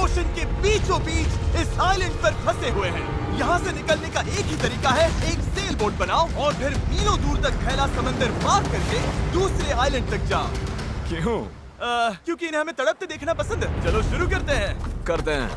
Ocean के बीचों बीच इस आइलैंड पर फंसे हुए हैं। यहाँ से निकलने का एक ही तरीका है, एक सेल बोट बनाओ और फिर मीलों दूर तक फैला समंदर पार करके दूसरे आइलैंड तक जाओ। क्यों? क्योंकि इन्हें हमें तड़पते देखना पसंद है। चलो शुरू करते हैं।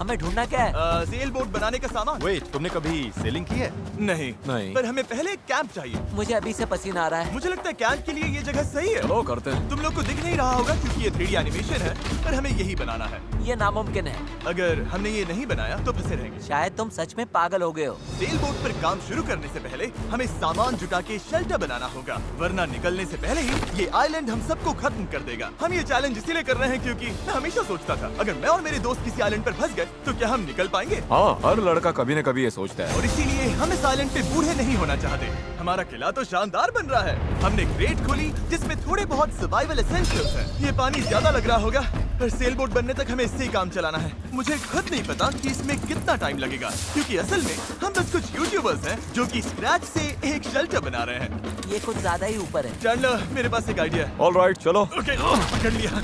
हमें ढूंढना क्या है? सेल बोट बनाने का सामान। वेट, तुमने कभी सेलिंग की है? नहीं, पर हमें पहले एक कैंप चाहिए। मुझे अभी से पसीना आ रहा है। मुझे लगता है कैंप के लिए ये जगह सही है। चलो करते हैं। तुम लोग को दिख नहीं रहा होगा क्योंकि ये 3D एनिमेशन है, पर हमें यही बनाना है। ये नामुमकिन है। अगर हमने ये नहीं बनाया तो फंसे रहेंगे। शायद तुम सच में पागल हो गए हो। सेल बोट पर काम शुरू करने से पहले हमें सामान जुटा के शेल्टर बनाना होगा, वरना निकलने से पहले ही ये आइलैंड हम सबको खत्म कर देगा। हम ये चैलेंज इसीलिए कर रहे हैं क्योंकि मैं हमेशा सोचता था अगर मैं और मेरे दोस्त किसी आइलैंड पर फंस गए तो क्या हम निकल पाएंगे? हाँ, हर लड़का कभी न कभी ये सोचता है। और इसीलिए हम इस आइलैंड पे बूढ़े नहीं होना चाहते। हमारा किला तो शानदार बन रहा है। हमने क्रेट खोली जिसमें थोड़े बहुत सर्वाइवल एसेंशियल्स हैं। ये पानी ज्यादा लग रहा होगा, पर सेल बोट बनने तक हमें इससे ही काम चलाना है। मुझे खुद नहीं पता कि इसमें कितना टाइम लगेगा, क्योंकि असल में हम बस कुछ यूट्यूबर्स हैं जो कि स्क्रैच से एक शेल्टर बना रहे हैं। ये कुछ ज्यादा ही ऊपर है। चैंडलर, मेरे पास एक आइडिया है। ऑलराइट, चलो। ओके, पकड़ लिया।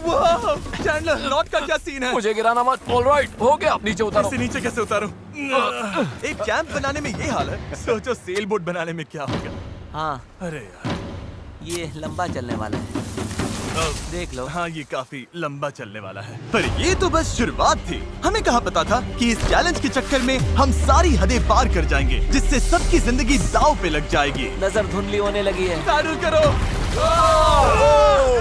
वाह, चैंडलर, नॉट का क्या सीन है? मुझे गिराना मत। ऑलराइट, हो गया, नीचे उतारो। इससे नीचे कैसे उतारूं? एक कैंप बनाने में ये हाल है, सोचो सेल बोट बनाने में क्या होगा। हाँ, अरे यार, ये लंबा चलने वाला है। देख लो। हाँ, ये काफी लंबा चलने वाला है, पर ये तो बस शुरुआत थी। हमें कहाँ पता था कि इस चैलेंज के चक्कर में हम सारी हदें पार कर जाएंगे, जिससे सबकी जिंदगी दांव पे लग जाएगी। नजर धुंधली होने लगी है। तारुल करो।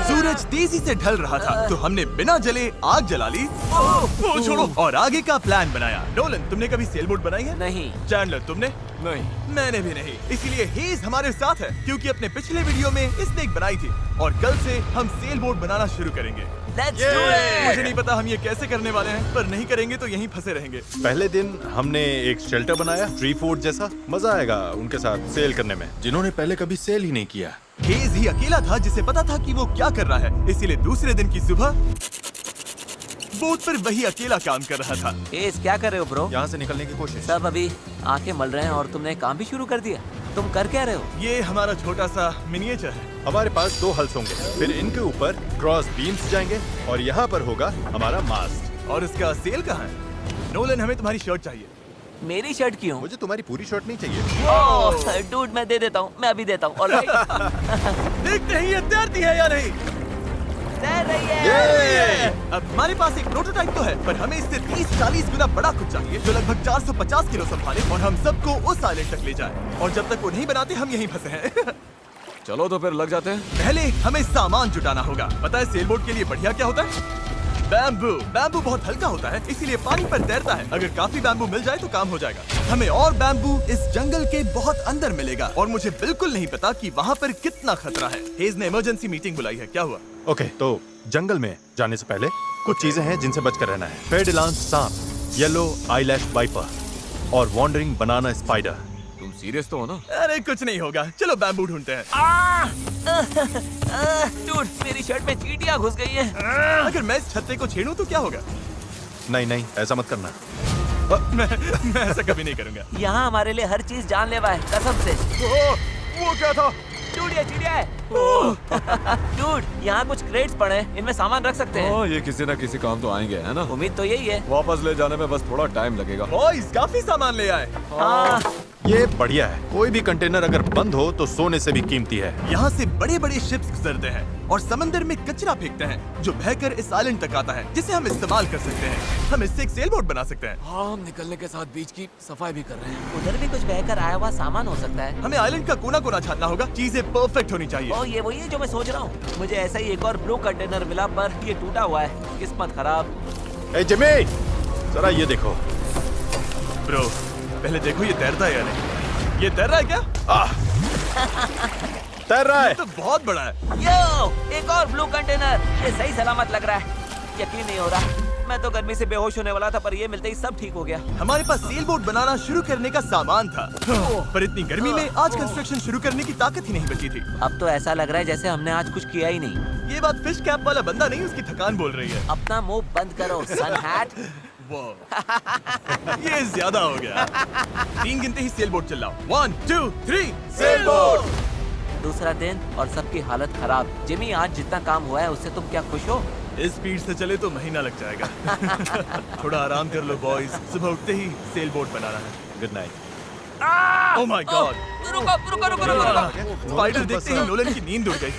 सूरज तेजी से ढल रहा था, तो हमने बिना जले आग जला ली। वो छोड़ो, और आगे का प्लान बनाया। नोलन, तुमने कभी सेल बोट बनाई है? नहीं। चैंडलर, तुमने? नहीं। मैंने भी नहीं। इसीलिए हेज हमारे साथ है, क्योंकि अपने पिछले वीडियो में इसने एक बनाई थी, और कल से हम सेल बोट बनाना शुरू करेंगे। Let's do it! मुझे नहीं पता हम ये कैसे करने वाले हैं, पर नहीं करेंगे तो यहीं फंसे रहेंगे। पहले दिन हमने एक शेल्टर बनाया, ट्री फोर्ट जैसा। मजा आएगा उनके साथ सेल करने में, जिन्होंने पहले कभी सेल ही नहीं किया। हेज ही अकेला था जिसे पता था कि वो क्या कर रहा है, इसीलिए दूसरे दिन की सुबह बोट पर वही अकेला काम कर रहा था। हेज, क्या कर रहे हो ब्रो? यहाँ से निकलने की कोशिश। सब अभी आंखें मल रहे हैं और तुमने काम भी शुरू कर दिया। तुम कर क्या रहे हो? ये हमारा छोटा सा मिनिएचर है। हमारे पास 2 हल्स होंगे, फिर इनके ऊपर क्रॉस बीम्स जाएंगे और यहाँ पर होगा हमारा मास्ट। और इसका सेल कहाँ है? नोलन, हमें तुम्हारी शर्ट चाहिए। मेरी शर्ट क्यों? मुझे तुम्हारी पूरी शर्ट नहीं चाहिए। डूड, मैं दे देता हूँ, मैं अभी देता हूँ। ऑलराइट। देखते हैं ये तैरती है या नहीं। तैर रही है। अब हमारे पास एक प्रोटोटाइप तो है, पर हमें इससे 30-40 गुना बड़ा कुछ चाहिए, जो लगभग 450 किलो संभाले और हम सबको उस आइलैंड तक ले जाए। और जब तक वो नहीं बनाते, हम यहीं फंसे हैं। चलो तो फिर लग जाते हैं। पहले हमें सामान जुटाना होगा। पता है सेल बोट के लिए बढ़िया क्या होता है? बैम्बू। बैम्बू बहुत हल्का होता है, इसीलिए पानी पर तैरता है। अगर काफी बैम्बू मिल जाए तो काम हो जाएगा। हमें और बैम्बू इस जंगल के बहुत अंदर मिलेगा, और मुझे बिल्कुल नहीं पता कि वहाँ पर कितना खतरा है। हेज ने इमरजेंसी मीटिंग बुलाई है, क्या हुआ? ओके, तो जंगल में जाने से पहले कुछ चीजें हैं जिनसे बचकर रहना है। फेडिलांस सांप, येलो आईलैश वाइपर और वॉन्डरिंग बनाना स्पाइडर। तुम सीरियस तो हो ना? अरे कुछ नहीं होगा, चलो बैम्बू ढूंढते हैं। डूड, मेरी शर्ट में चींटियां घुस गई हैं। अगर मैं इस छत्ते को छेड़ूं तो क्या होगा? नहीं नहीं, ऐसा मत करना। मैं ऐसा कभी नहीं करूंगा। यहाँ हमारे लिए हर चीज जानलेवा है, कसम से। वो क्या था? डूड, ये चिड़िया है। डूड, यहाँ कुछ क्रेट्स पड़े हैं, इनमें सामान रख सकते हैं। हाँ, ये किसी न किसी काम तो आएंगे, है ना? उम्मीद तो यही है। वापस ले जाने में बस थोड़ा टाइम लगेगा। बॉयज, काफी सामान ले आए। हाँ। ये बढ़िया है। कोई भी कंटेनर अगर बंद हो तो सोने से भी कीमती है। यहाँ से बड़े बड़े शिप्स गुजरते हैं और समंदर में कचरा फेंकते हैं, जो बहकर इस आइलैंड तक आता है, जिसे हम इस्तेमाल कर सकते हैं। हम इससे एक सेल बोट बना सकते हैं। हाँ, हम निकलने के साथ बीच की सफाई भी कर रहे हैं। उधर भी कुछ बहकर आया हुआ सामान हो सकता है। हमें आइलैंड का कोना कोना छानना होगा, चीजें परफेक्ट होनी चाहिए। ओ, ये वही है जो मैं सोच रहा हूँ। मुझे ऐसा ही एक और ब्लू कंटेनर मिला, पर ये टूटा हुआ है। किस्मत खराब। ए जिमी, जरा ये देखो। ब्रो, पहले देखो ये तैरता है या नहीं। ये तैर रहा है क्या? तैर रहा है। तो बहुत बड़ा है। यो, एक और ब्लू कंटेनर। ये सही सलामत लग रहा है। यकीन नहीं हो रहा। मैं तो गर्मी से बेहोश होने वाला था, पर ये मिलते ही सब ठीक हो गया। हमारे पास सेल बोट बनाना शुरू करने का सामान था, पर इतनी गर्मी में आज कंस्ट्रक्शन शुरू करने की ताकत ही नहीं बची थी। अब तो ऐसा लग रहा है जैसे हमने आज कुछ किया ही नहीं। ये बात फिश कैप वाला बंदा नहीं, उसकी थकान बोल रही है। अपना मुंह बंद करो, सन हैट। ये ज्यादा हो गया। 3 गिनते ही सेल बोट चलाओ। 1 2 3 सेल बोट। दूसरा दिन और सबकी हालत खराब। जिमी, आज जितना काम हुआ है उससे तुम क्या खुश हो? इस स्पीड से चले तो महीना लग जाएगा। थोड़ा आराम कर लो बॉयज, सुबह उठते ही सेल बोट बनाना है। Good night. Oh my God, रुको रुको रुको रुको। स्पाइडर देखते ही नोलन की नींद उड़ गई।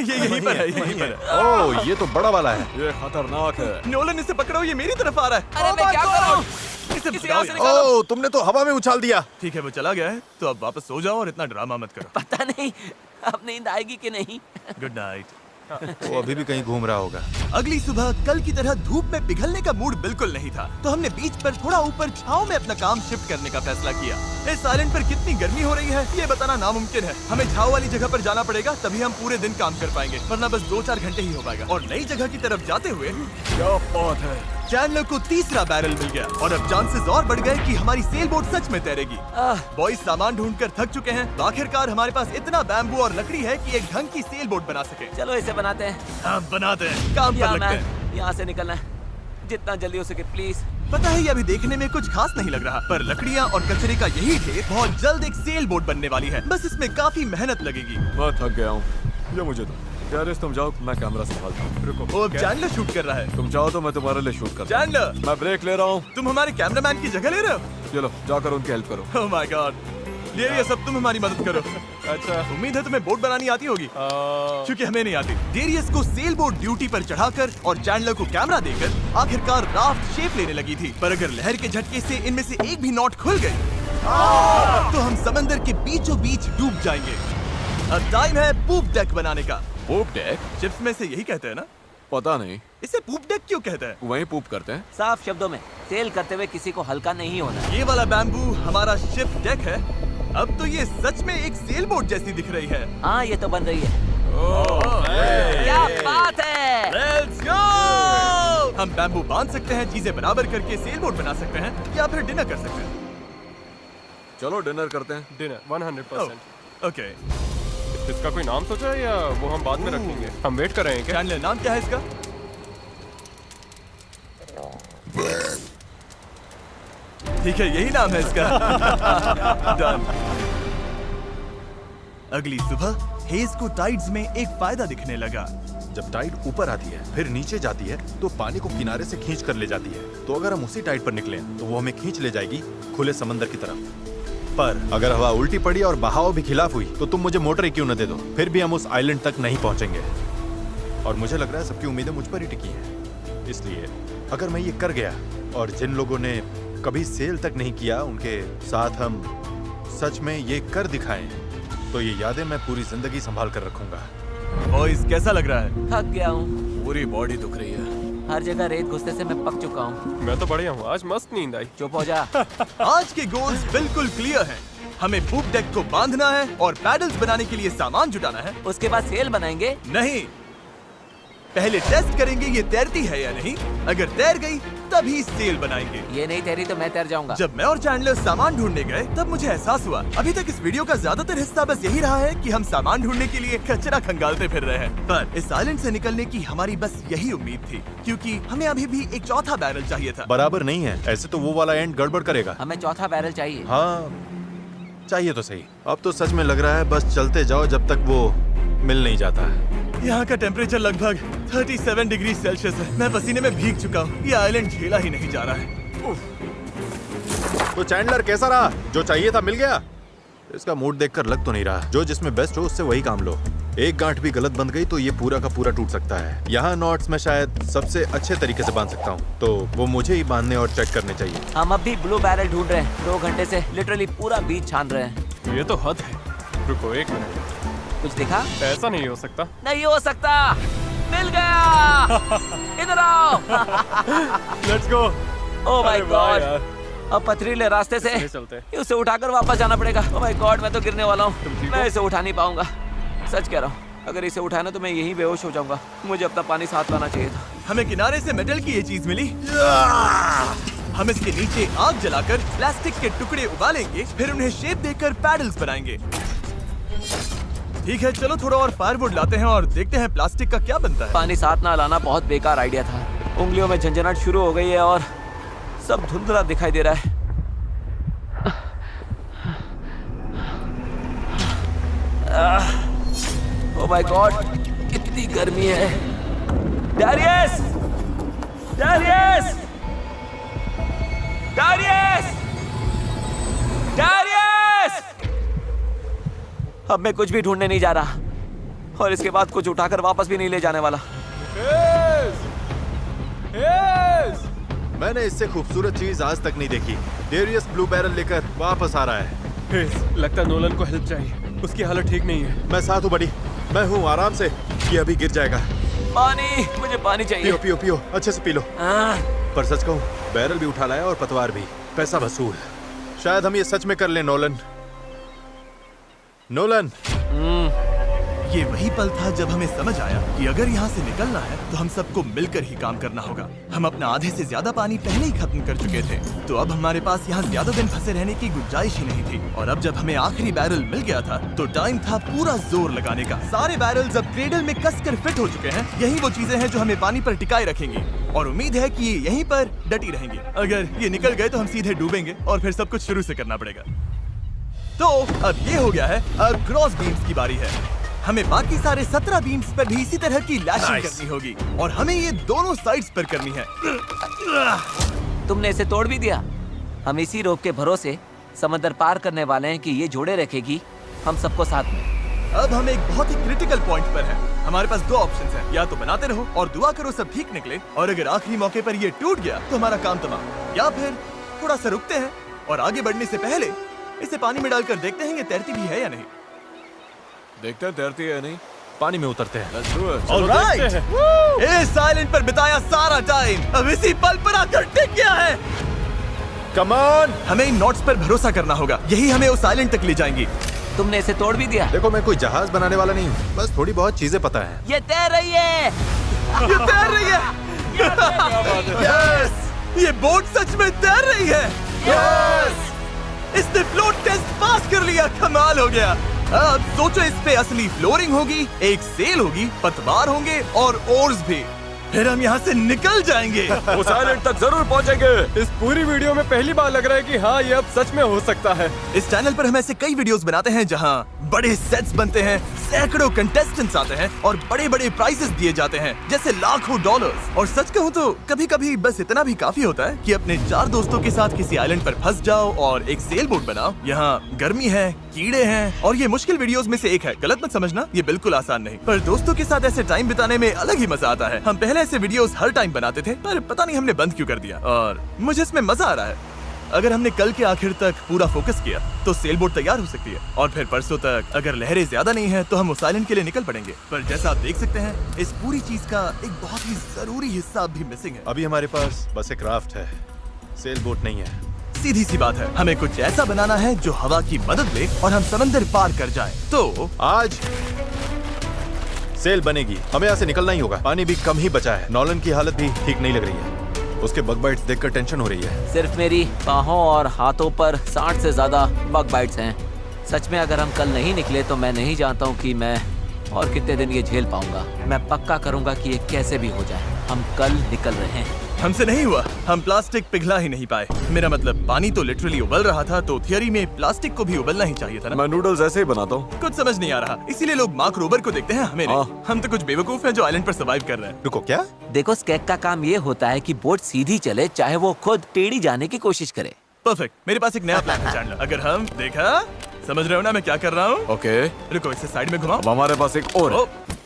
ये यहीं पर है, यहीं पर है। ओह, ये तो बड़ा वाला है। ये खतरनाक है। नोलन इसे पकड़ो, ये मेरी तरफ आ रहा है। अरे मैं क्या करूं? इसे किसी भगाओ और से यार। निकालो। ओह, तुमने तो हवा में उछाल दिया। ठीक है, वो चला गया है, तो अब वापस सो जाओ और इतना ड्रामा मत करो। पता नहीं अब नींद आएगी कि नहीं। Good night. वो अभी भी कहीं घूम रहा होगा। अगली सुबह कल की तरह धूप में पिघलने का मूड बिल्कुल नहीं था, तो हमने बीच पर थोड़ा ऊपर छांव में अपना काम शिफ्ट करने का फैसला किया। इस आइलैंड पर कितनी गर्मी हो रही है ये बताना नामुमकिन है। हमें छांव वाली जगह पर जाना पड़ेगा, तभी हम पूरे दिन काम कर पाएंगे, वरना बस 2-4 घंटे ही हो पाएगा। और नई जगह की तरफ जाते हुए क्या बात है। चैंडलर को तीसरा बैरल मिल गया और अब चांसेस और बढ़ गए कि हमारी सेल बोट सच में तैरेगी। बॉयज सामान ढूंढकर थक चुके हैं, तो आखिरकार हमारे पास इतना बैम्बू और लकड़ी है कि एक ढंग की सेल बोट बना सके। चलो इसे बनाते हैं। हाँ, बनाते हैं, काम पर लगते हैं। यहाँ से निकलना है, जितना जल्दी हो सके प्लीज। पता है ये अभी देखने में कुछ खास नहीं लग रहा, पर लकड़ियाँ और कचरे का यही ढेर बहुत जल्द एक सेल बोट बनने वाली है। बस इसमें काफी मेहनत लगेगी। मैं थक गया हूँ, ये मुझे दो। गैरेज तुम जाओ, मैं कैमरा संभालता हूँ। रुको, वो अब चैंडलर शूट कर रहा है। तुम जाओ तो मैं तुम्हारे लिए शूट करता चैंडलर, हूँ। मैं ब्रेक ले रहा हूँ। तुम हमारे कैमरामैन की जगह ले रहे हो? चलो जाकर उनकी हेल्प करो। ओह माय गॉड, ये सब तुम हमारी मदद करो। अच्छा। उम्मीद है तुम्हें बोट बनानी आती होगी, क्योंकि हमें नहीं आती। डेरियस को सेल बोट ड्यूटी पर चढ़ाकर और चैंडलर को कैमरा देकर आखिरकार राफ्ट शेप लेने लगी थी, पर अगर लहर के झटके से इनमें से एक भी नॉट खुल गई तो हम समंदर के बीचों बीच डूब जाएंगे। अब टाइम है पूप डेक बनाने का। पूप डेक? शिप्स में से यही कहते हैं ना? पता नहीं, इसे पूप डेक क्यों कहते हैं? वहीं पूप करते हैं। साफ शब्दों में, सेल करते हुए किसी को हल्का नहीं होना। ये वाला बैम्बू हमारा शिप डेक है। अब तो ये सच में एक सेल बोट जैसी दिख रही है। हाँ ये तो बन रही है। क्या बात है। Let's go! हम बैम्बू बांध सकते हैं, चीजें बराबर करके सेल बोट बना सकते हैं, या फिर डिनर कर सकते हैं। चलो डिनर करते हैं। डिनर 100%। ओके, इसका कोई नाम सोचा है या वो हम बाद में रखेंगे? हम वेट कर रहे हैं क्या? चैंडलर नाम क्या है इसका? ठीक है, यही नाम है इसका। Done. अगली सुबह हेज को टाइड्स में एक फायदा दिखने लगा। जब टाइड ऊपर आती है फिर नीचे जाती है तो पानी को किनारे से खींच कर ले जाती है। तो अगर हम उसी टाइड पर निकलें तो वो हमें खींच ले जाएगी खुले समंदर की तरफ। पर अगर हवा उल्टी पड़ी और बहाव भी खिलाफ हुई तो तुम मुझे मोटर ही क्यों न दे दो, फिर भी हम उस आइलैंड तक नहीं पहुंचेंगे। और मुझे लग रहा है सबकी उम्मीदें मुझ पर ही टिकी हैं। इसलिए अगर मैं ये कर गया और जिन लोगों ने कभी सेल तक नहीं किया उनके साथ हम सच में ये कर दिखाएं, तो ये यादें मैं पूरी जिंदगी संभाल कर रखूंगा। बॉयज कैसा लग रहा है? थक गया हूँ, पूरी बॉडी दुख रही है। हर जगह रेत घुसने से मैं पक चुका हूँ। मैं तो बढ़िया हूँ, आज मस्त नींद आई। चुप हो जा। आज के गोल्स बिल्कुल क्लियर हैं। हमें पूप डेक को बांधना है और पैडल्स बनाने के लिए सामान जुटाना है। उसके बाद सेल बनाएंगे। नहीं, पहले टेस्ट करेंगे ये तैरती है या नहीं। अगर तैर गई तभी सेल बनाएंगे। ये नहीं तैरी तो मैं तैर जाऊंगा। जब मैं और चैंडलर सामान ढूंढने गए तब मुझे एहसास हुआ अभी तक इस वीडियो का ज्यादातर हिस्सा बस यही रहा है कि हम सामान ढूंढने के लिए कचरा खंगालते फिर रहे हैं। पर इस आइलैंड से निकलने की हमारी बस यही उम्मीद थी, क्योंकि हमें अभी भी एक चौथा बैरल चाहिए था। बराबर नहीं है, ऐसे तो वो वाला एंड गड़बड़ करेगा। हमें चौथा बैरल चाहिए। हाँ चाहिए तो सही। अब तो सच में लग रहा है बस चलते जाओ जब तक वो मिल नहीं जाता है। यहाँ का टेम्परेचर लगभग 37 डिग्री सेल्सियस है। मैं पसीने में भीग चुका हूँ। ये आइलैंड झेला ही नहीं जा रहा है। तो चैंडलर कैसा रहा? जो चाहिए था मिल गया? इसका मूड देखकर लग तो नहीं रहा। जो जिसमें बेस्ट हो उससे वही काम लो। एक गांठ भी गलत बंध गई तो ये पूरा का पूरा टूट सकता है। यहाँ नॉट्स में शायद सबसे अच्छे तरीके से बांध सकता हूँ, तो वो मुझे ही बांधने और चेक करने चाहिए। हम अब भी ब्लू बैरल ढूंढ रहे हैं। 2 घंटे से लिटरली पूरा बीच छान रहे हैं। ये तो हद है। रुको 1 मिनट, कुछ दिखा? ऐसा नहीं हो सकता। नहीं हो सकता। मिल गया। इधर आओ। Let's go. ओह माय अरे वाह गॉड। यार। अब पथरीले रास्ते से चलते। उसे उठाकर वापस जाना पड़ेगा। ओह माय गॉड, मैं तो गिरने वाला हूँ। तुम ठीक मैं हो? इसे उठा नहीं पाऊंगा। सच कह रहा हूँ, अगर इसे उठाना तो मैं यहीं बेहोश हो जाऊंगा। मुझे अपना पानी साथ लाना चाहिए था। हमें किनारे से मेटल की ये चीज मिली। हम इसके नीचे आग जलाकर प्लास्टिक के टुकड़े उबालेंगे, फिर उन्हें शेप देकर पैडल्स बनाएंगे। ठीक है, चलो थोड़ा और फायरवुड लाते हैं और देखते हैं प्लास्टिक का क्या बनता है। पानी साथ ना लाना बहुत बेकार आइडिया था। उंगलियों में झंझनाहट शुरू हो गई है और सब धुंधला दिखाई दे रहा है। ओह माय गॉड, कितनी गर्मी है। डैरियस! डैरियस! डैरियस! डैरियस! अब मैं कुछ भी ढूंढने नहीं जा रहा और इसके बाद कुछ उठाकर वापस भी नहीं ले जाने वाला। मैंने इससे खूबसूरत चीज आज तक नहीं देखी। डेरियस ब्लू बैरल लेकर वापस आ रहा है। लगता है नोलन को हेल्प चाहिए, उसकी हालत ठीक नहीं है। मैं साथ हूँ बड़ी, मैं हूँ आराम से। ये अभी गिर जाएगा। पानी, मुझे पानी चाहिए। पियो पियो पियो, अच्छे से पी लो। पर सच कहूँ, बैरल भी उठा लाया और पतवार भी। पैसा वसूल। शायद हम ये सच में कर लें नोलन। नोलन। ये वही पल था जब हमें समझ आया कि अगर यहाँ से निकलना है तो हम सबको मिलकर ही काम करना होगा। हम अपना आधे से ज्यादा पानी पहले ही खत्म कर चुके थे, तो अब हमारे पास यहाँ ज्यादा दिन फंसे रहने की गुंजाइश ही नहीं थी। और अब जब हमें आखिरी बैरल मिल गया था तो टाइम था पूरा जोर लगाने का। सारे बैरल्स अब क्रेडल में कसकर फिट हो चुके हैं। यही वो चीजें हैं जो हमें पानी पर टिकाए रखेंगी और उम्मीद है कि ये यहीं पर डटी रहेंगी। अगर ये निकल गए तो हम सीधे डूबेंगे और फिर सब कुछ शुरू से करना पड़ेगा। तो अब ये हो गया है, अब क्रॉस बीम्स की बारी है। हमें बाकी सारे 17 बीम्स पर भी इसी तरह की लैशिंग करनी होगी और हमें ये दोनों साइड्स पर करनी है। तुमने इसे तोड़ भी दिया। हम इसी रोप के भरोसे समंदर पार करने वाले हैं कि ये जोड़े रखेगी हम सबको साथ में। अब हम एक बहुत ही क्रिटिकल पॉइंट पर हैं। हमारे पास दो ऑप्शंस हैं, या तो बनाते रहो और दुआ करो सब ठीक निकले, और अगर आखिरी मौके पर ये टूट गया तो हमारा काम तमाम। या फिर थोड़ा सा रुकते हैं और आगे बढ़ने से पहले इसे पानी में डालकर देखते हैं ये तैरती भी है या नहीं। देखते हैं तैरती है या नहीं। पानी में उतरते हैं। Let's do it. ऑलराइट, इस आइलैंड पर बिताया सारा टाइम अब इसी पल पर आकर टिक गया है। Come on. हमें इन नोट्स पर भरोसा करना होगा, यही हमें उस आइलैंड तक ले जाएंगी। तुमने इसे तोड़ भी दिया। देखो, मैं कोई जहाज बनाने वाला नहीं हूँ, बस थोड़ी बहुत चीजें पता है। ये तैर रही है। ये तैर रही है। यस, ये बोट सच में तैर रही है। यस, इसने फ्लोट टेस्ट पास कर लिया। कमाल हो गया। अब सोचो, इस पे असली फ्लोरिंग होगी, एक सेल होगी, पतवार होंगे और ओर्स भी। फिर हम यहाँ से निकल जाएंगे। उस आइलैंड तक जरूर पहुंचेंगे। इस पूरी वीडियो में पहली बार लग रहा है कि हाँ, ये अब सच में हो सकता है। इस चैनल पर हम ऐसे कई वीडियोस बनाते हैं जहाँ बड़े सेट्स बनते हैं, सैकड़ों कंटेस्टेंट्स आते हैं और बड़े बड़े प्राइजेस दिए जाते हैं, जैसे लाखों डॉलर्स। और सच कहूँ तो कभी कभी बस इतना भी काफी होता है कि अपने 4 दोस्तों के साथ किसी आइलैंड पर फंस जाओ और एक सेल बोट बनाओ। यहाँ गर्मी है, कीड़े हैं और ये मुश्किल वीडियोस में से एक है। गलत मत समझना, ये बिल्कुल आसान नहीं, पर दोस्तों के साथ ऐसे टाइम बिताने में अलग ही मजा आता है। हम पहले ऐसे वीडियोस हर टाइम बनाते थे, पर पता नहीं हमने बंद क्यों कर दिया, और मुझे इसमें मजा आ रहा है। अगर हमने कल के आखिर तक पूरा फोकस किया तो सेल बोट तैयार हो सकती है, और फिर परसों तक अगर लहरें ज्यादा नहीं है तो हम उस आइलैंड के लिए निकल पड़ेंगे। पर जैसा आप देख सकते हैं, इस पूरी चीज का एक बहुत ही जरूरी हिस्सा भी मिसिंग है। अभी हमारे पास बस एक राफ्ट है, सेल बोट नहीं है। सीधी सी बात है, हमें कुछ ऐसा बनाना है जो हवा की मदद ले और हम समंदर पार कर जाएं। तो आज सेल बनेगी, हमें यहाँ से निकलना ही होगा। पानी भी कम ही बचा है। नॉलन की हालत भी ठीक नहीं लग रही है, उसके बग बाइट्स देखकर टेंशन हो रही है। सिर्फ मेरी बाहों और हाथों पर 60 से ज्यादा बग बाइट्स हैं। सच में अगर हम कल नहीं निकले तो मैं नहीं जानता हूँ कि मैं और कितने दिन ये झेल पाऊंगा। मैं पक्का करूंगा कि ये कैसे भी हो जाए। हम कल निकल रहे हैं। हमसे नहीं हुआ, हम प्लास्टिक पिघला ही नहीं पाए। मेरा मतलब पानी तो लिटरली उबल रहा था, तो थियरी में प्लास्टिक को भी उबलना ही चाहिए था ना। मैं नूडल्स ऐसे ही बनाता हूँ। कुछ समझ नहीं आ रहा, इसीलिए लोग मार्क रोबर को देखते हैं, हमें नहीं। हम तो कुछ बेवकूफ हैं जो आइलैंड पर सर्वाइव कर रहे हैं। रुको, क्या? देखो, स्केक का काम ये होता है कि बोट सीधी चले, चाहे वो खुद टेढ़ी जाने की कोशिश करे। परफेक्ट, मेरे पास एक नया प्लान है चैंडलर। अगर हम देखा, समझ रहे हो ना मैं क्या कर रहा हूँ? ओके, रुको, इसे साइड में घुमाओ। अब हमारे पास एक और है।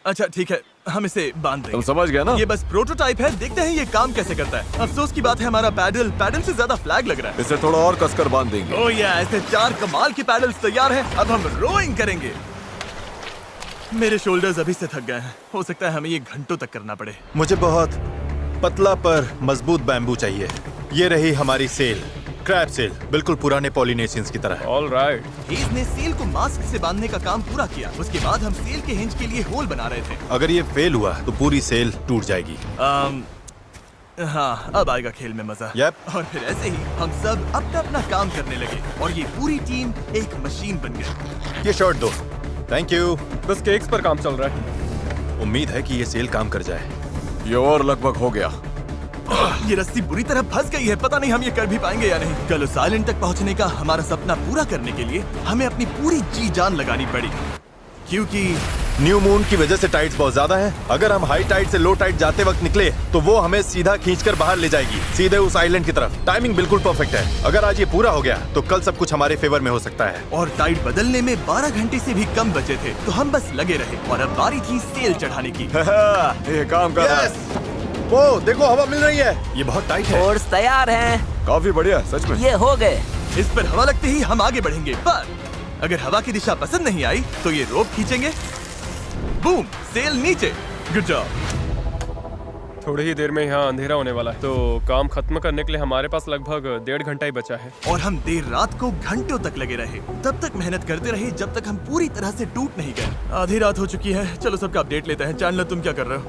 अच्छा ठीक है, हम इसे बांध देंगे। तुम समझ गया ना? ये बस प्रोटोटाइप है, देखते हैं ये काम कैसे करता है। अफसोस की बात है, हमारा पैडल से ज्यादा फ्लैग लग रहा है। इसे थोड़ा और कसकर बांध देंगे। ओह या, ऐसे 4 कमाल के पैडल्स तैयार हैं। अब हम रोइंग करेंगे। मेरे शोल्डर्स अभी से थक गए हैं, हो सकता है हमें ये घंटों तक करना पड़े। मुझे बहुत पतला पर मजबूत बैम्बू चाहिए। ये रही हमारी सेल, क्रैब सेल, बिल्कुल पुराने पॉलिनेशियंस की तरह। All right. हेज ने सेल को मास्क से बांधने का काम पूरा किया। उसके बाद हम सेल के हिंज के लिए होल बना रहे थे। अगर ये फेल हुआ तो पूरी सेल टूट जाएगी। हाँ, अब आएगा खेल में मजा। Yep. और फिर ऐसे ही हम सब अपना अपना काम करने लगे और ये पूरी टीम एक मशीन बन गई। ये शॉट दो। Thank you. बस केक्स पर काम चल रहा है। उम्मीद है कि ये सेल काम कर जाए। ये और लगभग हो गया। ये रस्सी बुरी तरह फंस गई है, पता नहीं हम ये कर भी पाएंगे या नहीं। कल उस आइलैंड तक पहुंचने का हमारा सपना पूरा करने के लिए हमें अपनी पूरी जी जान लगानी पड़ी, क्योंकि न्यू मून की वजह से टाइड्स बहुत ज्यादा हैं। अगर हम हाई टाइड से लो टाइड जाते वक्त निकले तो वो हमें सीधा खींचकर बाहर ले जाएगी, सीधे उस आइलैंड की तरफ। टाइमिंग बिल्कुल परफेक्ट है। अगर आज ये पूरा हो गया तो कल सब कुछ हमारे फेवर में हो सकता है। और टाइड बदलने में 12 घंटे से भी कम बचे थे, तो हम बस लगे रहे और अब बारी थी सेल चढ़ाने की। ये काम कर रहा है। Yes! वो देखो हवा मिल रही है। ये बहुत टाइट है। फोर्स तैयार हैं। काफी बढ़िया, सच में। ये हो गए। इस पर हवा लगते ही हम आगे बढ़ेंगे, पर अगर हवा की दिशा पसंद नहीं आई तो ये रोप खींचेंगे। बूम, सेल नीचे। Good job. थोड़ी ही देर में यहाँ अंधेरा होने वाला है, तो काम खत्म करने के लिए हमारे पास लगभग 1.5 घंटा ही बचा है। और हम देर रात को घंटों तक लगे रहे, तब तक मेहनत करते रहे जब तक हम पूरी तरह से टूट नहीं गए। आधी रात हो चुकी है, चलो सबका अपडेट लेते हैं। चैंडलर, तुम क्या कर रहे हो?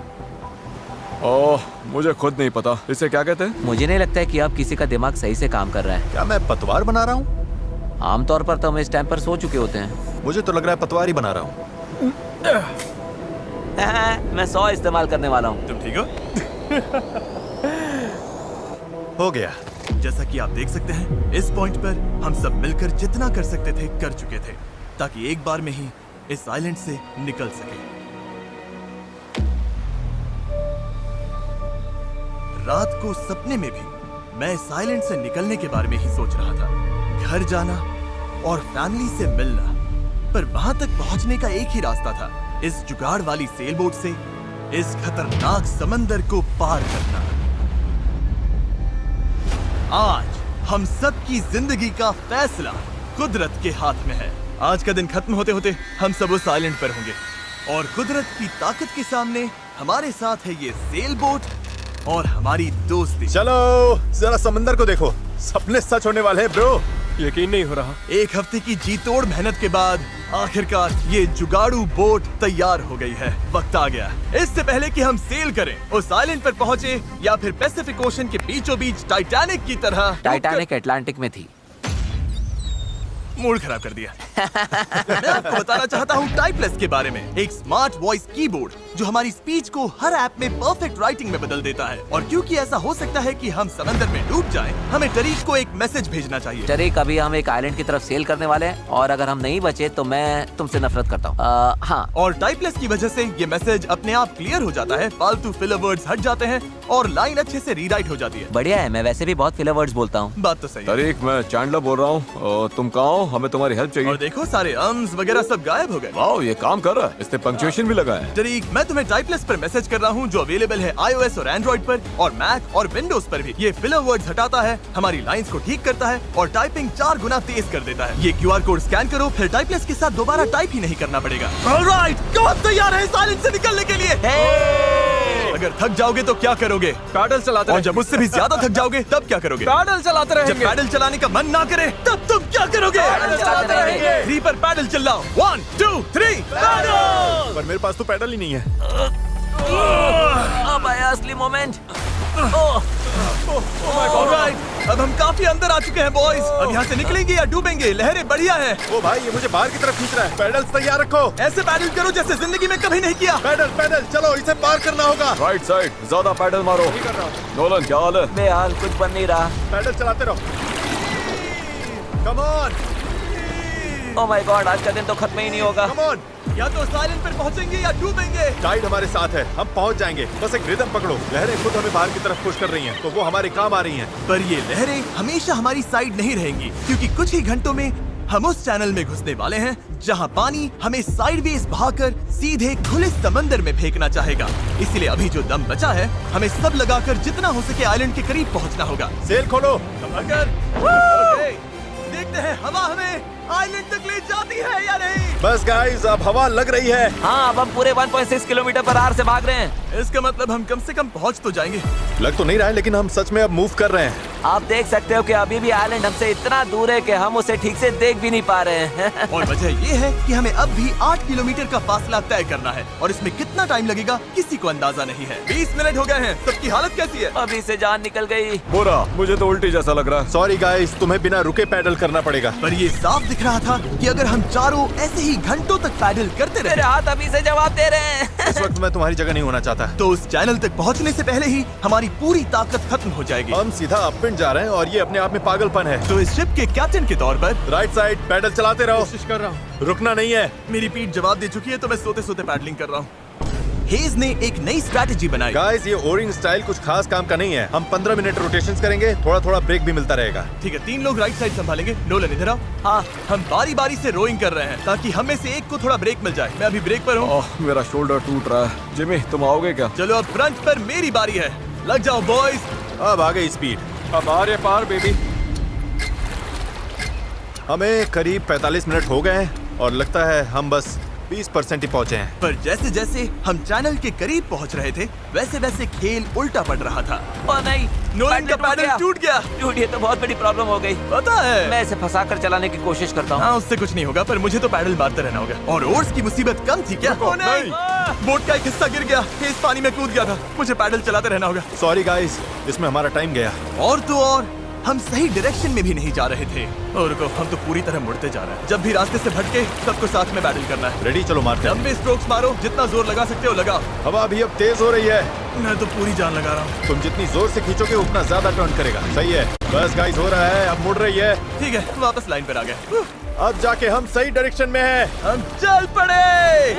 ओह, मुझे खुद नहीं पता इसे क्या कहते हैं। मुझे नहीं लगता है कि अब किसी का दिमाग सही से काम कर रहा है। क्या मैं पतवार बना रहा हूँ? आमतौर पर तो हम इस टाइम पर सो चुके होते हैं। मुझे तो लग रहा है पतवार ही बना रहा हूँ। मैं 100 इस्तेमाल करने वाला हूँ। तुम ठीक हो? हो गया। जैसा कि आप देख सकते हैं, इस पॉइंट पर हम सब मिलकर जितना कर सकते थे कर चुके थे, ताकि एक बार में ही इस आइलैंड से निकल सके। रात को सपने में भी मैं इस आइलैंड से निकलने के बारे में ही सोच रहा था। घर जाना और फैमिली से मिलना, पर वहां तक पहुंचने का एक ही रास्ता था, इस जुगाड़ वाली सेल बोट से इस खतरनाक समंदर को पार करना। आज हम सब की जिंदगी का फैसला कुदरत के हाथ में है। आज का दिन खत्म होते होते हम सब उस आइलैंड पर होंगे, और कुदरत की ताकत के सामने हमारे साथ है ये सेल बोट और हमारी दोस्ती। चलो जरा समंदर को देखो, सपने सच होने वाले हैं ब्रो। यकीन नहीं हो रहा। एक हफ्ते की जी तोड़ मेहनत के बाद आखिरकार ये जुगाड़ू बोट तैयार हो गई है। वक्त आ गया, इससे पहले कि हम सेल करें, उस आइलैंड पर पहुंचे या फिर पैसिफिक ओशन के बीचों बीच टाइटैनिक की तरह। टाइटैनिक अटलांटिक में थी। मूड खराब कर दिया। मैं आपको बताना चाहता हूँ टाइपलेस के बारे में, एक स्मार्ट वॉइस कीबोर्ड जो हमारी स्पीच को हर ऐप में परफेक्ट राइटिंग में बदल देता है। और क्योंकि ऐसा हो सकता है कि हम समंदर में डूब जाएं, हमें टरीक को एक मैसेज भेजना चाहिए। टरीक, अभी हम एक आइलैंड की तरफ सेल करने वाले हैं, और अगर हम नहीं बचे तो मैं तुमसे नफरत करता हूँ। हाँ। और टाइपलेस की वजह से ये मैसेज अपने आप क्लियर हो जाता है, फालतू फिलर वर्ड्स हट जाते हैं और लाइन अच्छे से रीराइट हो जाती है। बढ़िया है, मैं वैसे भी बहुत फिलर वर्ड्स बोलता हूँ। बात तो सही है। तरीक, मैं चैंडलर बोल रहा हूँ। तुम कहाँ हो? हमें तुम्हारी हेल्प चाहिए। और देखो सारे अम्स वगैरह सब गायब हो गए। वाओ, ये काम कर रहा है। इसने पंक्चुएशन भी लगा है। टरीक, मैं तुम्हें टाइपलेस पर मैसेज कर रहा हूँ जो अवेलेबल है iOS और एंड्रॉइड पर, और मैक और विंडोज पर भी। ये फिलर वर्ड्स हटाता है, हमारी लाइंस को ठीक करता है और टाइपिंग 4 गुना तेज कर देता है। ये QR कोड स्कैन करो, फिर टाइपलेस के साथ दोबारा टाइप ही नहीं करना पड़ेगा। ऑलराइट, कौन तैयार है इस आइलैंड से निकलने के लिए? अगर थक जाओगे तो क्या करोगे? पैडल चलाते और जब उससे भी ज्यादा थक जाओगे तब क्या करोगे? पैडल चलाते जब रहेंगे। पैडल चलाने का मन ना करे तब तुम क्या करोगे? पैडल चलाते रहेंगे। 3 पर पैडल चिल्लाओ। 1 2 3 पैडल। पर मेरे पास तो पैडल ही नहीं है। अब आया असली मोमेंट। ऑलराइट, अब हम काफी अंदर आ चुके हैं बॉयज। अब यहाँ से निकलेंगे या डूबेंगे? लहरें बढ़िया है। ओ भाई, ये मुझे बाहर की तरफ खींच रहा है। पैडल्स तैयार रखो। ऐसे पैडल करो जैसे जिंदगी में कभी नहीं किया। पैडल पैडल, चलो इसे पार करना होगा। राइट साइड, ज्यादा पैडल मारो। नोलन, क्या हाल है? बेहाल, कुछ बन नहीं रहा। पैडल चलाते रहो। Come on, oh my God, आज का दिन तो खत्म ही नहीं होगा। Come on. या तो साइलेंट पर पहुंचेंगे या डूबेंगे। टाइड हमारे साथ है, हम पहुंच जाएंगे। बस एक रिदम पकड़ो। लहरें खुद हमें बाहर की तरफ पुश कर रही हैं, तो वो हमारे काम आ रही हैं। पर ये लहरें हमेशा हमारी साइड नहीं रहेंगी, क्योंकि कुछ ही घंटों में हम उस चैनल में घुसने वाले हैं जहां पानी हमें साइडवेज बहाकर सीधे खुले समंदर में फेंकना चाहेगा। इसीलिए अभी जो दम बचा है, हमें सब लगाकर जितना हो सके आइलैंड के करीब पहुंचना होगा। सेल खोलो। ओके, देखते हैं हवा हमें आइलैंड तक ले जाती है या नहीं। बस गाइस, अब हवा लग रही है। हाँ, अब हम पूरे 1.6 किलोमीटर पर आवर से भाग रहे हैं। इसका मतलब हम कम से कम पहुंच तो जाएंगे। लग तो नहीं रहा है, लेकिन हम सच में अब मूव कर रहे हैं। आप देख सकते हो कि अभी भी आइलैंड हमसे इतना दूर है कि हम उसे ठीक से देख भी नहीं पा रहे हैं। और वजह ये है कि हमें अब भी 8 किलोमीटर का फासला तय करना है, और इसमें कितना टाइम लगेगा किसी को अंदाजा नहीं है। 20 मिनट हो गए हैं। सबकी हालत कैसी है? अभी से जान निकल गई। बुरा, मुझे तो उल्टी जैसा लग रहा है। सॉरी गाइस, तुम्हें बिना रुके पैडल करना पड़ेगा। पर ये साफ दिख रहा था कि अगर हम चारों ऐसे ही घंटों तक पैडल करते मेरे रहे हाथ अभी से जवाब दे रहे हैं। इस वक्त मैं तुम्हारी जगह नहीं होना चाहता। तो उस चैनल तक पहुंचने से पहले ही हमारी पूरी ताकत खत्म हो जाएगी। हम सीधा अपविंड जा रहे हैं और ये अपने आप में पागलपन है। तो इस शिप के कैप्टन के तौर पर राइट साइड पैडल चलाते रहो, कोशिश कर रहा हूँ। रुकना नहीं है। मेरी पीठ जवाब दे चुकी है, तो मैं सोते सोते पैडलिंग कर रहा हूँ। हेज ने एक नई स्ट्रैटेजी बनाई। गाइस, ये ओरिंग स्टाइल कुछ खास काम का नहीं है। हम 15 मिनट रोटेशंस करेंगे, थोड़ा थोड़ा ब्रेक भी मिलता रहेगा। ठीक है, 3 लोग राइट साइड संभालेंगे। नोलन इधर आओ। हाँ, हम बारी बारी से रोइंग कर रहे हैं ताकि हम में से एक को थोड़ा ब्रेक मिल जाए। मैं अभी ब्रेक पर हूँ। ओह, मेरा शोल्डर टूट रहा है। जिमी, तुम आओगे क्या? चलो अब फ्रंट पर मेरी बारी है। लग जाओ बॉयज। अब आ गई स्पीड। अब आ रहे पार बेबी। हमें करीब 45 मिनट हो गए हैं और लगता है हम बस 20% ही पहुंचे हैं। पर जैसे जैसे हम चैनल के करीब पहुंच रहे थे, वैसे वैसे खेल उल्टा पड़ रहा था। ओ नहीं, नोलन का पैडल टूट गया। टूट, ये तो बहुत बड़ी प्रॉब्लम हो गई। पता है, मैं इसे फंसा कर चलाने की कोशिश करता हूँ। हाँ, उससे कुछ नहीं होगा, पर मुझे तो पैडल मारते रहना होगा। और ओर्स की मुसीबत कम थी क्या? ओ नहीं, बोट का एक हिस्सा गिर गया। इस पानी में कूद गया था। मुझे पैडल चलाते रहना होगा। सॉरी गाइस, इसमें हमारा टाइम गया। और तो और हम सही डायरेक्शन में भी नहीं जा रहे थे। और रुको, हम तो पूरी तरह मुड़ते जा रहे हैं। जब भी रास्ते से भटके, सबको साथ में पैडल करना है। रेडी, चलो मारते हैं। लंबे स्ट्रोक्स मारो, जितना जोर लगा सकते हो लगाओ। हवा भी अब तेज हो रही है। मैं तो पूरी जान लगा रहा हूँ। तुम जितनी जोर से खींचोगे उतना ज्यादा टर्न करेगा। सही है, बस गाइस हो रहा है, अब मुड़ रही है। ठीक है, वापस लाइन पर आ गए। अब जाके हम सही डायरेक्शन में हैं। हम चल पड़े।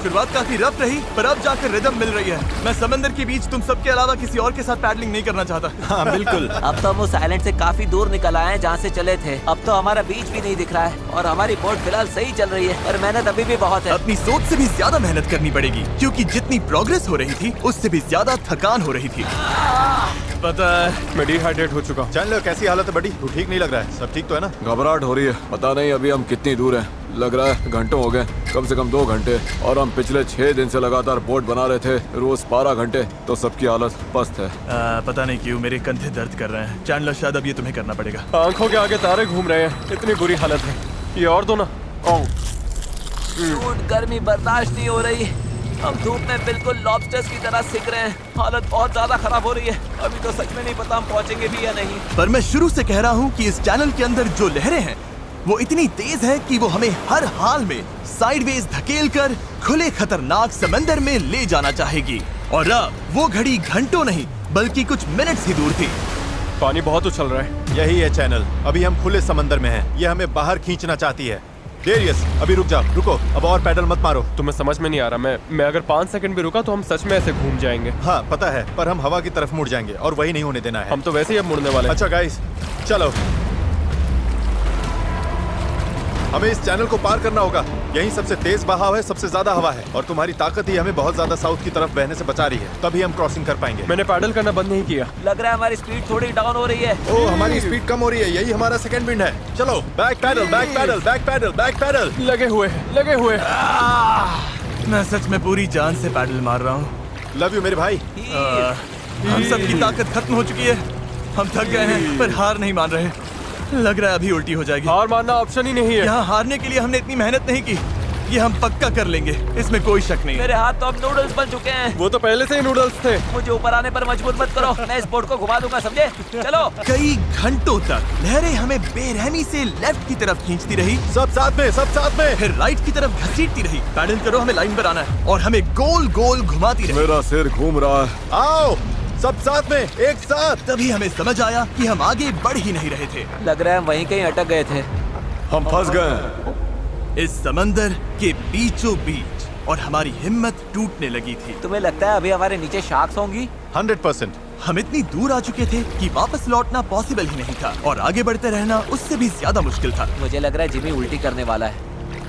शुरुआत काफी रफ रही, पर अब जाकर रिदम मिल रही है। मैं समंदर के बीच तुम सबके अलावा किसी और के साथ पैडलिंग नहीं करना चाहता। हाँ बिल्कुल। अब तो हम उस आइलैंड से काफी दूर निकल आए हैं जहाँ से चले थे। अब तो हमारा बीच भी नहीं दिख रहा है और हमारी बोट फिलहाल सही चल रही है, पर मेहनत अभी भी बहुत है। अपनी सोच से भी ज्यादा मेहनत करनी पड़ेगी, क्योंकि जितनी प्रोग्रेस हो रही थी उससे भी ज्यादा थकान हो रही थी। पता है, मैं डिहाइड्रेट हो चुका हूँ। चैनलर, कैसी हालत है बड़ी? तू ठीक नहीं लग रहा है। सब ठीक तो है ना? घबराहट हो रही है। पता नहीं अभी हम कितनी दूर हैं। लग रहा है घंटों हो गए, कम से कम 2 घंटे। और हम पिछले 6 दिन से लगातार बोट बना रहे थे, रोज 12 घंटे। तो सबकी हालत पस्त है। पता नहीं क्यों मेरे कंधे दर्द कर रहे हैं। चैंडलर, शायद अब ये तुम्हें करना पड़ेगा। आंखों के आगे तारे घूम रहे हैं, इतनी बुरी हालत है। ये और दो ना। शूट, गर्मी बर्दाश्त नहीं हो रही। हम धूप में बिल्कुल लॉबस्टर्स की तरह सिक रहे हैं। हालत बहुत ज्यादा खराब हो रही है। अभी तो सच में नहीं पता हम पहुंचेंगे भी या नहीं। पर मैं शुरू से कह रहा हूँ कि इस चैनल के अंदर जो लहरें हैं वो इतनी तेज है कि वो हमें हर हाल में साइडवेज धकेल कर खुले खतरनाक समंदर में ले जाना चाहेगी। और अब वो घड़ी घंटों नहीं बल्कि कुछ मिनट्स ही दूर थी। पानी बहुत उछल रहा है। यही है चैनल। अभी हम खुले समंदर में हैं। ये हमें बाहर खींचना चाहती है। डेरियस, अभी रुक जाओ। रुको, अब और पैडल मत मारो। तुम्हें समझ में नहीं आ रहा। मैं अगर 5 सेकंड भी रुका तो हम सच में ऐसे घूम जाएंगे। हाँ पता है, पर हम हवा की तरफ मुड़ जाएंगे और वही नहीं होने देना है। हम तो वैसे ही अब मुड़ने वाले हैं। अच्छा गाइस, चलो। हमें इस चैनल को पार करना होगा। यही सबसे तेज बहाव है, सबसे ज्यादा हवा है और तुम्हारी ताकत ही हमें बहुत ज्यादा साउथ की तरफ बहने से बचा रही है। तभी हम क्रॉसिंग कर पाएंगे। मैंने पैडल करना बंद नहीं किया। लग रहा है हमारी स्पीड थोड़ी डाउन हो रही है। ओह, हमारी स्पीड कम हो रही है। यही हमारा सेकंड विंड है। चलो, back paddle, back paddle, back paddle, back paddle. लगे हुए हैं, लगे हुए हैं। मैं सच में पूरी जान से पैडल मार रहा हूँ। लव यू मेरे भाई। हम सबकी ताकत खत्म हो चुकी है। हम थक गए हैं, पर हार नहीं मान रहे। लग रहा है अभी उल्टी हो जाएगी। हार मानना ऑप्शन ही नहीं है। यहाँ हारने के लिए हमने इतनी मेहनत नहीं की। ये हम पक्का कर लेंगे, इसमें कोई शक नहीं। मेरे हाथ तो अब नूडल्स बन चुके हैं। वो तो पहले से ही नूडल्स थे। मुझे ऊपर आने पर मजबूर मत करो, मैं इस बोट को घुमा दूंगा, समझे? चलो। कई घंटों तक लहरें हमें बेरहमी से लेफ्ट की तरफ खींचती रही, सब साथ में, सब साथ में। फिर राइट की तरफ घसीटती रही। पैडल करो, हमें लाइन पर आना है और हमें गोल गोल घुमाती रही। मेरा सिर घूम रहा है। आओ सब साथ में, एक साथ। तभी हमें समझ आया कि हम आगे बढ़ ही नहीं रहे थे। लग रहा है हम वहीं कहीं अटक गए थे। हम फंस गए हैं। इस समंदर के बीचों बीच और हमारी हिम्मत टूटने लगी थी। तुम्हें लगता है अभी हमारे नीचे शार्क्स होंगी? 100%। हम इतनी दूर आ चुके थे कि वापस लौटना पॉसिबल ही नहीं था और आगे बढ़ते रहना उससे भी ज्यादा मुश्किल था। मुझे लग रहा है जिमी उल्टी करने वाला है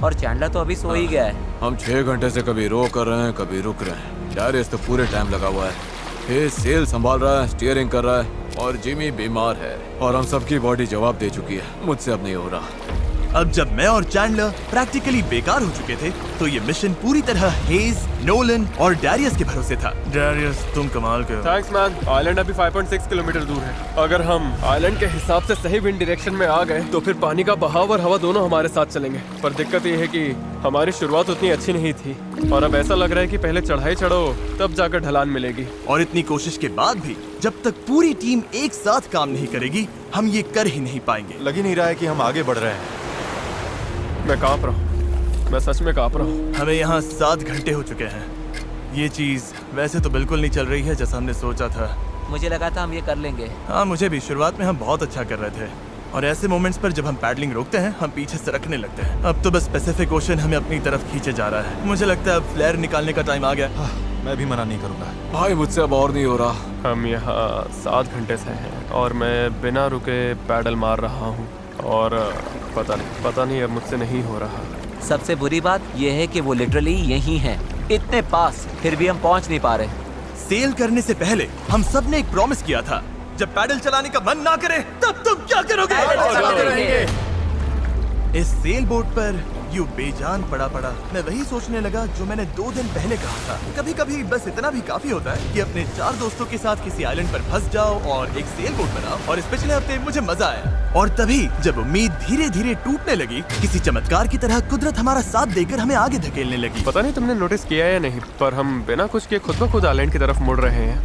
और चैंडलर तो अभी सो ही गया है। हम 6 घंटे से कभी रो कर रहे हैं, कभी रुक रहे हैं। डैरियस तो पूरे टाइम लगा हुआ है। हे सेल संभाल रहा है, स्टीयरिंग कर रहा है और जिमी बीमार है और हम सबकी बॉडी जवाब दे चुकी है। मुझसे अब नहीं हो रहा। अब जब मैं और चैंडलर प्रैक्टिकली बेकार हो चुके थे तो ये मिशन पूरी तरह हेज, नोलन और डैरियस के भरोसे था। डैरियस, तुम कमाल के हो। Thanks man. आइलैंड अभी 5.6 किलोमीटर दूर है। अगर हम आइलैंड के हिसाब से सही विंड डायरेक्शन में आ गए तो फिर पानी का बहाव और हवा दोनों हमारे साथ चलेंगे। पर दिक्कत ये है कि हमारी शुरुआत उतनी अच्छी नहीं थी और अब ऐसा लग रहा है कि पहले चढ़ाई चढ़ो तब जाकर ढलान मिलेगी। और इतनी कोशिश के बाद भी जब तक पूरी टीम एक साथ काम नहीं करेगी हम ये कर ही नहीं पाएंगे। लग ही नहीं रहा है कि हम आगे बढ़ रहे हैं। मैं कांप रहा हूँ, मैं सच में कांप रहा हूँ। हमें यहाँ 7 घंटे हो चुके हैं। ये चीज वैसे तो बिल्कुल नहीं चल रही है जैसा हमने सोचा था। मुझे लगा था हम ये कर लेंगे। हाँ, मुझे भी। शुरुआत में हम बहुत अच्छा कर रहे थे और ऐसे मोमेंट्स पर जब हम पैडलिंग रोकते हैं हम पीछे सरकने लगते हैं। अब तो बस पैसिफिक ओशन हमें अपनी तरफ खींचे जा रहा है। मुझे लगता है अब फ्लेयर निकालने का टाइम आ गया। मैं भी मना नहीं करूंगा। भाई मुझसे अब और नहीं हो रहा। हम यहाँ 7 घंटे से हैं और मैं बिना रुके पैडल मार रहा हूँ और पता नहीं अब मुझसे नहीं हो रहा। सबसे बुरी बात यह है कि वो लिटरली यहीं हैं, इतने पास, फिर भी हम पहुंच नहीं पा रहे। सेल करने से पहले हम सब ने एक प्रॉमिस किया था, जब पैडल चलाने का मन ना करे तब तुम क्या करोगे? इस सेल बोट पर यूं बेजान पड़ा मैं वही सोचने लगा जो मैंने 2 दिन पहले कहा था। कभी कभी बस इतना भी काफी होता है कि अपने 4 दोस्तों के साथ किसी आइलैंड पर फंस जाओ और एक सेल बोट बनाओ। और इस पिछले हफ्ते मुझे मजा आया। और तभी जब उम्मीद धीरे धीरे टूटने लगी, किसी चमत्कार की तरह कुदरत हमारा साथ देकर हमें आगे धकेलने लगी। पता नहीं तुमने नोटिस किया या नहीं, पर हम बिना कुछ किए खुद ब खुद आइलैंड की तरफ मुड़ रहे हैं।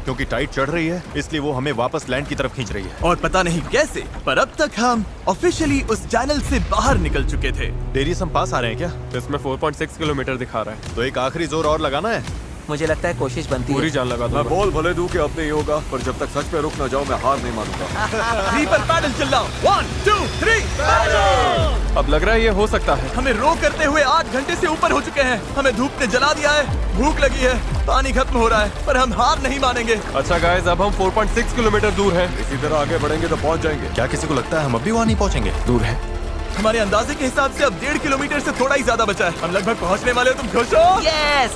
क्योंकि टाइड चढ़ रही है इसलिए वो हमें वापस लैंड की तरफ खींच रही है। और पता नहीं कैसे, पर अब तक हम ऑफिशियली उस चैनल से बाहर निकल चुके थे। डेरियस हम पास आ रहे हैं क्या? इसमें 4.6 किलोमीटर दिखा रहा है। तो एक आखिरी जोर और लगाना है। मुझे लगता है कोशिश बनती पूरी है। जान लगा मैं दूंगा। बोल भले दूं कि अब नहीं होगा, पर जब तक सच में रुक ना जाऊं मैं हार नहीं मानूंगा। 3 पर पैडल चलाओ। 1 2 3 अब लग रहा है ये हो सकता है। हमें रो करते हुए 8 घंटे से ऊपर हो चुके हैं। हमें धूप ने जला दिया है, भूख लगी है, पानी खत्म हो रहा है, पर हम हार नहीं मानेंगे। अच्छा गाइस, अब हम 4.6 किलोमीटर दूर हैं। इसी तरह आगे बढ़ेंगे तो पहुंच जाएंगे। क्या किसी को लगता है हम अभी वहाँ नहीं पहुँचेंगे? दूर है। हमारे अंदाजे के हिसाब से अब 1.5 किलोमीटर से थोड़ा ही ज्यादा बचा है। हम लगभग पहुंचने वाले हो। तुम खुश हो? यस!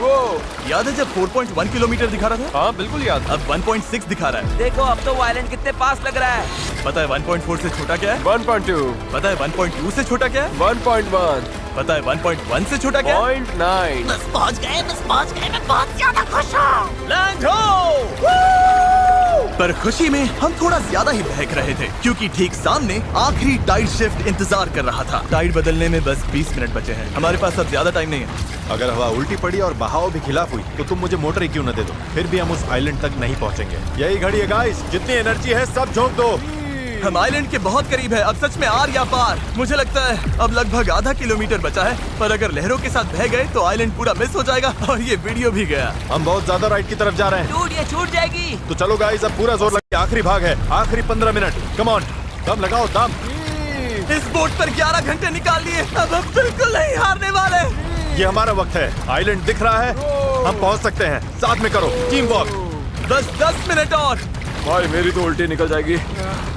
वो याद है जब 4.1 किलोमीटर दिखा रहा था? हाँ बिल्कुल याद। अब 1.6 दिखा रहा है। देखो अब तो वो आइलैंड कितने पास लग रहा है। पता है 1.4 से छोटा क्या है? 1.2, पता है 1.2 से छोटा क्या है? 1.1, पता है 1.1 से छोटा क्या है? 0.9। बस पहुंच गए, मैं बहुत ज्यादा खुश हूँ। लैंड हो! पर खुशी में हम थोड़ा ज्यादा ही बहक रहे थे क्योंकि ठीक सामने आखिरी टाइड शिफ्ट इंतजार कर रहा था। टाइड बदलने में बस 20 मिनट बचे हैं। हमारे पास अब ज्यादा टाइम नहीं है। अगर हवा उल्टी पड़ी और बहाव भी खिलाफ हुई तो तुम मुझे मोटर ही क्यों न दे दो, फिर भी हम उस आइलैंड तक नहीं पहुंचेंगे। यही घड़ी है गाइस, जितनी एनर्जी है सब झोंक दो। हम आइलैंड के बहुत करीब है। अब सच में आर या पार। मुझे लगता है अब लगभग आधा किलोमीटर बचा है, पर अगर लहरों के साथ बह गए तो आइलैंड पूरा मिस हो जाएगा और ये वीडियो भी गया। हम बहुत ज्यादा राइट की तरफ जा रहे हैं। डूड, ये छूट जाएगी। तो चलो गाइस, अब पूरा जोर लगे। आखिरी भाग है, आखिरी 15 मिनट। कम ऑन, दम लगाओ दम। इस बोट पर 11 घंटे निकाल लिए। अब हम बिल्कुल नहीं हारने वाले। ये हमारा वक्त है। आइलैंड दिख रहा है, हम पहुंच सकते हैं। साथ में करो, टीम वर्क। बस 10 मिनट और। भाई मेरी तो उल्टी निकल जाएगी।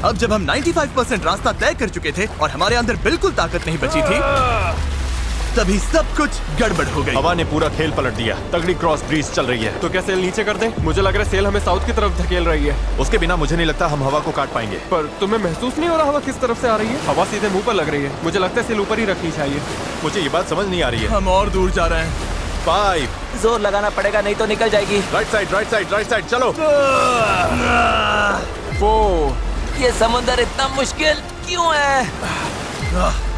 अब जब हम 95% रास्ता तय कर चुके थे और हमारे अंदर बिल्कुल ताकत नहीं बची थी, तभी सब कुछ गड़बड़ हो गई। हवा ने पूरा खेल पलट दिया। तगड़ी क्रॉस ब्रीज चल रही है। तो क्या सेल नीचे कर दें? मुझे लग रहा है सेल हमें साउथ की तरफ धकेल रही है। उसके बिना मुझे नहीं लगता हम हवा को काट पाएंगे। पर तुम्हें महसूस नहीं हो रहा हवा किस तरफ से आ रही है? हवा सीधे मुंह पर लग रही है। मुझे लगता है सेल ऊपर ही रखनी चाहिए। मुझे ये बात समझ नहीं आ रही है। हम और दूर जा रहे हैं। 5 जोर लगाना पड़ेगा नहीं तो निकल जाएगी। Right side, right side, right side, चलो। 4, ये समुंदर इतना मुश्किल क्यों है?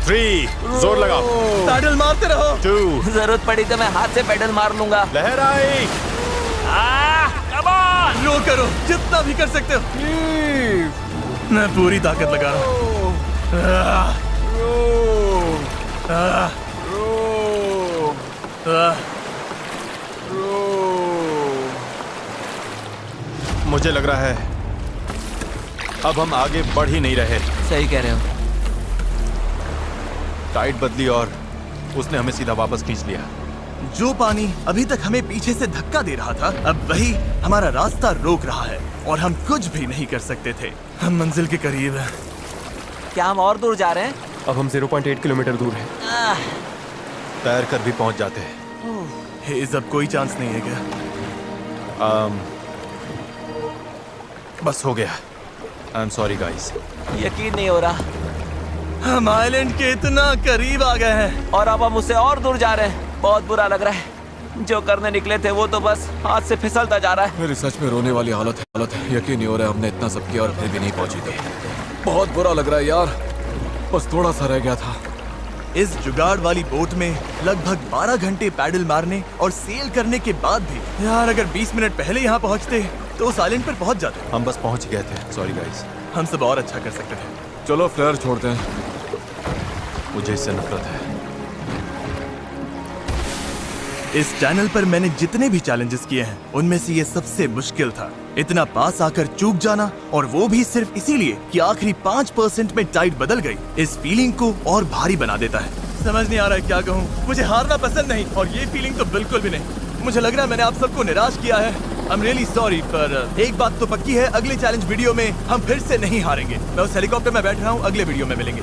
3, जोर लगाओ। पैडल मारते रहो। 2, जरूरत पड़ी तो मैं हाथ से पेडल मार लूंगा। लहर आई। Come on! रो करो जितना भी कर सकते हो। मैं पूरी ताकत लगा रहा हूँ। मुझे लग रहा है अब हम आगे बढ़ ही नहीं रहे। सही कह रहे हो। टाइड बदली और उसने हमें सीधा वापस खींच लिया। जो पानी अभी तक हमें पीछे से धक्का दे रहा था, अब वही हमारा रास्ता रोक रहा है और हम कुछ भी नहीं कर सकते थे। हम मंजिल के करीब हैं। क्या हम और दूर जा रहे हैं? अब हम 0.8 किलोमीटर दूर हैं। तैर कर भी पहुंच जाते हैं। हेज, अब कोई चांस नहीं है क्या? बस हो गया। I am sorry guys. यकीन नहीं हो रहा। हम आइलैंड के इतना करीब आ गए हैं। और अब हम उससे और दूर जा रहे हैं। बहुत बुरा लग रहा है। जो करने निकले थे वो तो बस हाथ से फिसलता जा रहा है। मेरी सच में रोने वाली हालत है। यकीन नहीं हो रहा है हमने इतना सब किया और फिर भी नहीं पहुंची थी। बहुत बुरा लग रहा है यार। बस थोड़ा सा रह गया था। इस जुगाड़ वाली बोट में लगभग 12 घंटे पैडल मारने और सेल करने के बाद भी यार अगर 20 मिनट पहले यहाँ पहुँचते तो उस आइलैंड पर पहुँच जाते। हम बस पहुंच गए थे। Sorry guys. हम सब और अच्छा कर सकते थे। चलो फ्लेयर छोड़ते हैं। मुझे इससे नफरत है। इस चैनल पर मैंने जितने भी चैलेंजेस किए हैं उनमें से ये सबसे मुश्किल था। इतना पास आकर चूक जाना, और वो भी सिर्फ इसीलिए कि आखिरी 5% में टाइड बदल गई, इस फीलिंग को और भारी बना देता है। समझ नहीं आ रहा है क्या कहूँ। मुझे हारना पसंद नहीं और ये फीलिंग तो बिल्कुल भी नहीं। मुझे लग रहा है मैंने आप सबको निराश किया है। I'm really sorry, पर एक बात तो पक्की है, अगले चैलेंज वीडियो में हम फिर से नहीं हारेंगे। मैं उस हेलीकॉप्टर में बैठ रहा हूँ। अगले वीडियो में मिलेंगे।